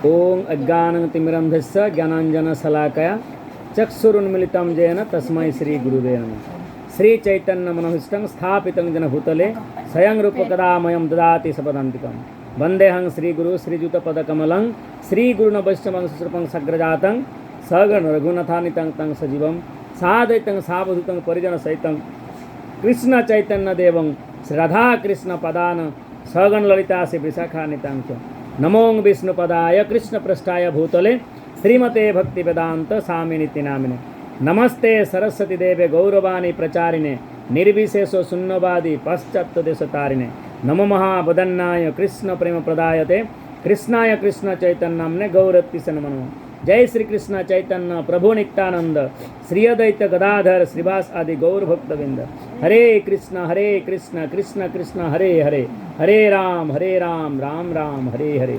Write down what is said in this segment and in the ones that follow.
ओम अज्ञानतिमिरन्धस्य ज्ञानाञ्जनशलाकया चक्षुरुन्मिलितं येन तस्मै श्री गुरुवे नमः। श्री चैतन्य मनोभीष्टं स्थापितं जन भूतले स्वयं रूपकदामयं ददाति सपदान्तिकं वन्देऽहं श्रीगुरु श्रीयुतपदकमलं श्रीगुरुण वैष्णवं सुश्रुतं सग्रजातं सगण रघुनाथानितं तं सजीवं साद्वैतं सावधूतं परिजनसहितं कृष्ण चैतन्य देवं श्रद्धा कृष्ण पदान सगण ललिता से विशाखानितां च नमो विष्णुपदाय कृष्ण पृष्ठाय भूतले श्रीमते भक्ति वेदांत स्वामिनिति नामिने नमस्ते सरस्वती देवे गौरवाणी प्रचारिणे निर्विशेषो शून्यवादी पाश्चात्य देशतारिणे नमो महावदन्नाय कृष्ण प्रेम प्रदायते कृष्णाय कृष्ण चैतन्यम्ने गौरत्तिसे नमो नमः। जय श्री कृष्ण चैतन्य प्रभु नित्यानंद श्री अद्वैत गदाधर श्रीवास आदि गौर भक्तविंद। हरे कृष्ण कृष्ण कृष्ण हरे हरे हरे राम राम राम हरे हरे।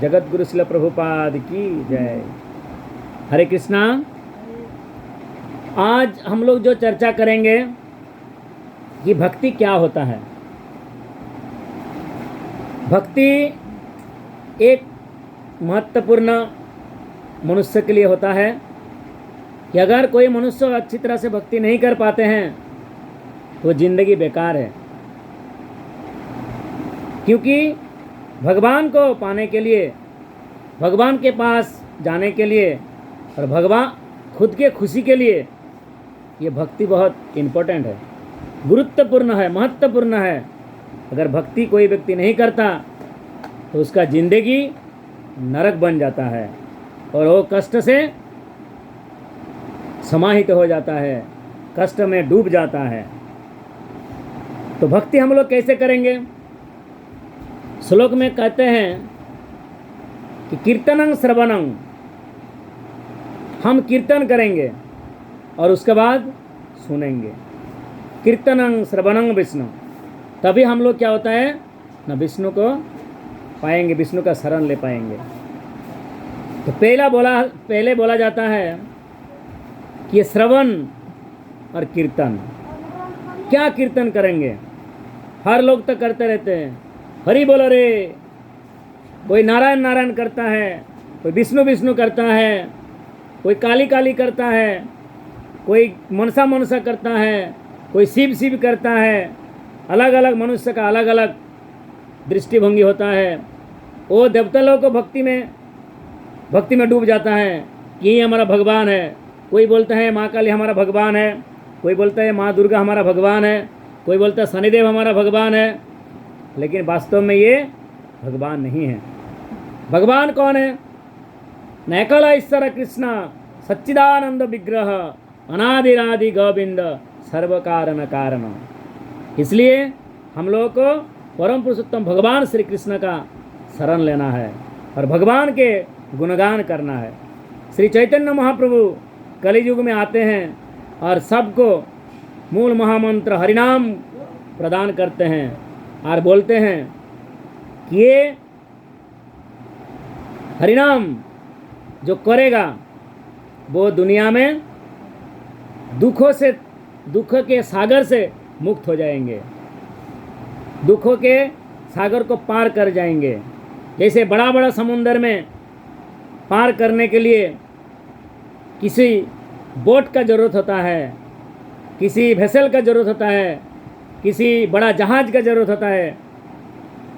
जगत गुरु शिल प्रभुपाद की जय। हरे कृष्णा। आज हम लोग जो चर्चा करेंगे कि भक्ति क्या होता है। भक्ति एक महत्वपूर्ण मनुष्य के लिए होता है कि अगर कोई मनुष्य अच्छी तरह से भक्ति नहीं कर पाते हैं तो जिंदगी बेकार है, क्योंकि भगवान को पाने के लिए, भगवान के पास जाने के लिए और भगवान खुद के खुशी के लिए ये भक्ति बहुत इम्पोर्टेंट है, गुरुत्वपूर्ण है, महत्वपूर्ण है। अगर भक्ति कोई व्यक्ति नहीं करता तो उसका जिंदगी नरक बन जाता है और वो कष्ट से समाहित हो जाता है, कष्ट में डूब जाता है। तो भक्ति हम लोग कैसे करेंगे? श्लोक में कहते हैं कि कीर्तनं श्रवणं, हम कीर्तन करेंगे और उसके बाद सुनेंगे। कीर्तनं श्रवणं विष्णु, तभी हम लोग क्या होता है ना, विष्णु को पाएंगे, विष्णु का शरण ले पाएंगे। तो पहले बोला जाता है कि ये श्रवण और कीर्तन। क्या कीर्तन करेंगे? हर लोग तो करते रहते हैं, हरि बोलो रे, कोई नारायण नारायण करता है, कोई विष्णु विष्णु करता है, कोई काली काली करता है, कोई मनसा मनसा करता है, कोई शिव शिव करता है। अलग अलग मनुष्य का अलग अलग दृष्टिभंगी होता है। वो देवता लोगों को भक्ति में डूब जाता है कि ये हमारा भगवान है। कोई बोलता है माँ काली हमारा भगवान है, कोई बोलता है माँ दुर्गा हमारा भगवान है, कोई बोलता है शनिदेव हमारा भगवान है, लेकिन वास्तव में ये भगवान नहीं है। भगवान कौन है? नैकल ईश्वर कृष्ण सच्चिदानंद विग्रह अनादिरादि गोविंद सर्व कारण कारण। इसलिए हम लोगों को परम पुरुषोत्तम भगवान श्री कृष्ण का शरण लेना है और भगवान के गुणगान करना है। श्री चैतन्य महाप्रभु कलियुग में आते हैं और सबको मूल महामंत्र हरिनाम प्रदान करते हैं और बोलते हैं कि ये हरिनाम जो करेगा वो दुनिया में दुख के सागर से मुक्त हो जाएंगे, दुखों के सागर को पार कर जाएंगे। जैसे बड़ा बड़ा समुंदर में पार करने के लिए किसी बोट का ज़रूरत होता है, किसी वेसल का ज़रूरत होता है, किसी बड़ा जहाज का ज़रूरत होता है।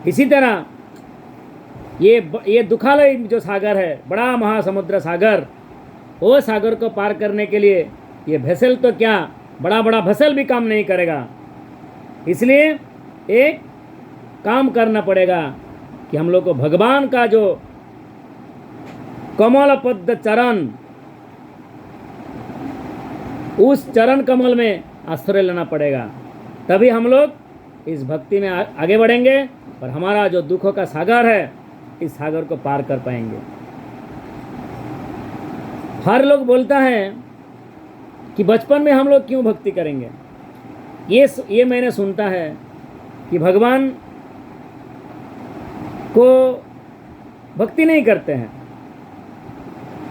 इसी तरह ये दुखालय जो सागर है, बड़ा महासमुद्र सागर, वो सागर को पार करने के लिए ये वेसल तो क्या, बड़ा बड़ा वेसल भी काम नहीं करेगा। इसलिए एक काम करना पड़ेगा कि हम लोग को भगवान का जो कमल पद्म चरण, उस चरण कमल में आश्रय लेना पड़ेगा। तभी हम लोग इस भक्ति में आगे बढ़ेंगे और हमारा जो दुखों का सागर है, इस सागर को पार कर पाएंगे। हर लोग बोलता है कि बचपन में हम लोग क्यों भक्ति करेंगे। ये मैंने सुनता है कि भगवान को भक्ति नहीं करते हैं।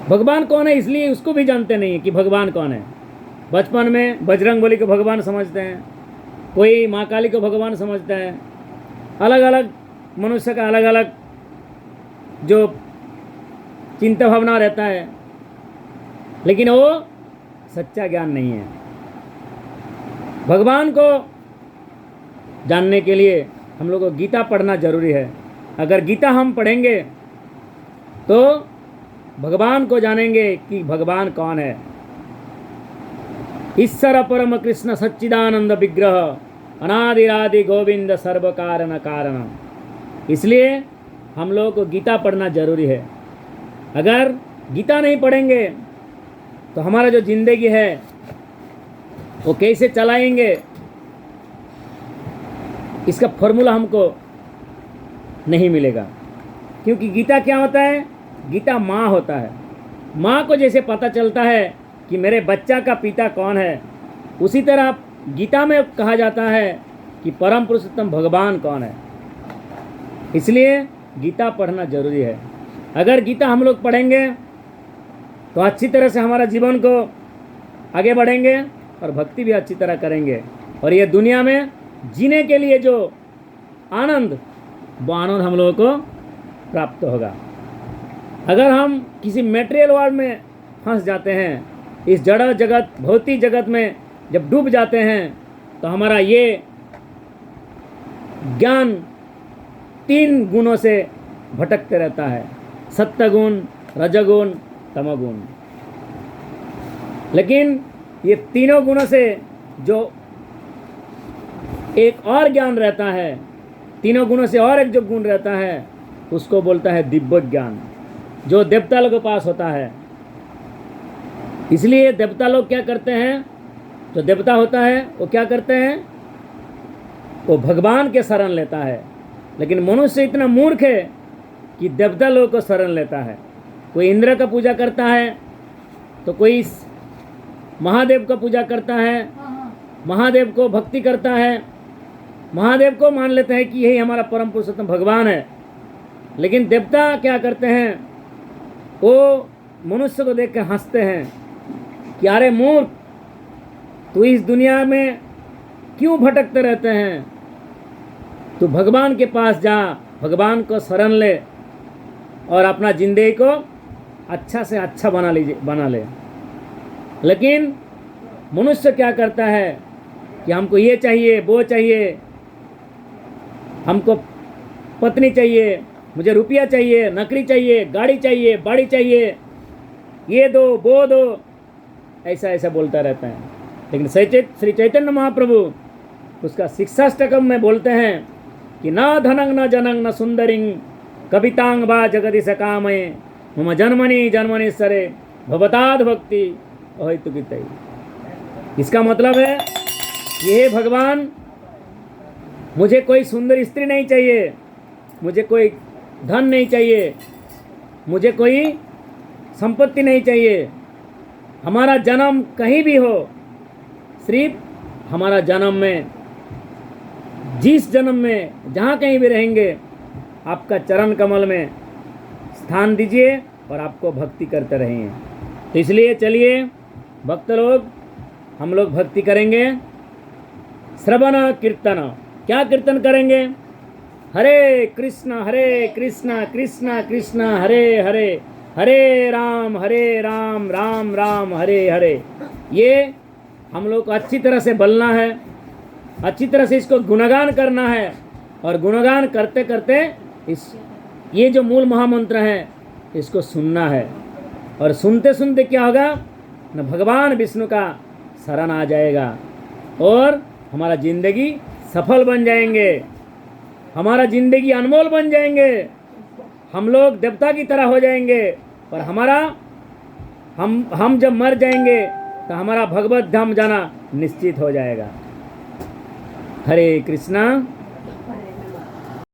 भगवान कौन है इसलिए उसको भी जानते नहीं है कि भगवान कौन है। बचपन में बजरंगबली को भगवान समझते हैं, कोई माँ काली को भगवान समझते हैं। अलग अलग मनुष्य का अलग अलग जो चिंता भावना रहता है, लेकिन वो सच्चा ज्ञान नहीं है। भगवान को जानने के लिए हम लोग को गीता पढ़ना जरूरी है। अगर गीता हम पढ़ेंगे तो भगवान को जानेंगे कि भगवान कौन है। ईश्वर परम कृष्ण सच्चिदानंद विग्रह अनादिरादि गोविंद सर्व कारण कारण। इसलिए हम लोग को गीता पढ़ना जरूरी है। अगर गीता नहीं पढ़ेंगे तो हमारा जो जिंदगी है वो कैसे चलाएंगे, इसका फॉर्मूला हमको नहीं मिलेगा। क्योंकि गीता क्या होता है? गीता माँ होता है। माँ को जैसे पता चलता है कि मेरे बच्चा का पिता कौन है, उसी तरह गीता में कहा जाता है कि परम पुरुषोत्तम भगवान कौन है। इसलिए गीता पढ़ना जरूरी है। अगर गीता हम लोग पढ़ेंगे तो अच्छी तरह से हमारा जीवन को आगे बढ़ेंगे और भक्ति भी अच्छी तरह करेंगे, और ये दुनिया में जीने के लिए जो आनंद, वो आनंद हम लोगों को प्राप्त होगा। अगर हम किसी मटेरियल वर्ल्ड में फंस जाते हैं, इस जड़ जगत, भौतिक जगत में जब डूब जाते हैं, तो हमारा ये ज्ञान 3 गुणों से भटकते रहता है, सत्वगुण, रजगुण, तमोगुण। लेकिन ये तीनों गुणों से जो एक और ज्ञान रहता है, तीनों गुणों से और एक जो गुण रहता है, उसको बोलता है दिव्य ज्ञान, जो देवता लोगों के पास होता है। इसलिए देवता लोग क्या करते हैं? जो देवता होता है वो क्या करते हैं? वो भगवान के शरण लेता है। लेकिन मनुष्य इतना मूर्ख है कि देवता लोगों को शरण लेता है। कोई इंद्र का पूजा करता है, तो कोई महादेव का पूजा करता है, महादेव को भक्ति करता है, महादेव को मान लेते हैं कि यही हमारा परम पुरुषोत्तम भगवान है। लेकिन देवता क्या करते हैं? वो मनुष्य को देख कर हंसते हैं कि अरे मूर्ख, तू इस दुनिया में क्यों भटकते रहते हैं? तू भगवान के पास जा, भगवान को शरण ले और अपना जिंदगी को अच्छा से अच्छा बना ले। लेकिन मनुष्य क्या करता है कि हमको ये चाहिए, वो चाहिए, हमको पत्नी चाहिए, मुझे रुपया चाहिए, नौकरी चाहिए, गाड़ी चाहिए, बाड़ी चाहिए, ये दो, वो दो, ऐसा ऐसा बोलता रहता है। लेकिन श्री चैतन्य महाप्रभु उसका शिक्षाष्टकम में बोलते हैं कि न धनंग न जनंग न सुंदरिंग कवितांग बा जगति सकामय मम जन्मनि जन्मनि सरे भवताद भक्ति अहितु गीतई। इसका मतलब है कि हे भगवान, मुझे कोई सुंदर स्त्री नहीं चाहिए, मुझे कोई धन नहीं चाहिए, मुझे कोई संपत्ति नहीं चाहिए। हमारा जन्म कहीं भी हो, सिर्फ हमारा जन्म में, जिस जन्म में जहाँ कहीं भी रहेंगे, आपका चरण कमल में स्थान दीजिए और आपको भक्ति करते रहेंगे। तो इसलिए चलिए भक्त लोग, हम लोग भक्ति करेंगे। श्रवण कीर्तन, क्या कीर्तन करेंगे? हरे कृष्ण कृष्ण कृष्ण हरे हरे, हरे राम राम राम हरे हरे। ये हम लोग को अच्छी तरह से बोलना है, अच्छी तरह से इसको गुणगान करना है, और गुणगान करते करते ये जो मूल महामंत्र है इसको सुनना है। और सुनते सुनते क्या होगा न, भगवान विष्णु का शरण आ जाएगा और हमारा ज़िंदगी सफल बन जाएंगे, हमारा ज़िंदगी अनमोल बन जाएंगे, हम लोग देवता की तरह हो जाएंगे। और हमारा हम जब मर जाएंगे तो हमारा भगवत धाम जाना निश्चित हो जाएगा। हरे कृष्णा।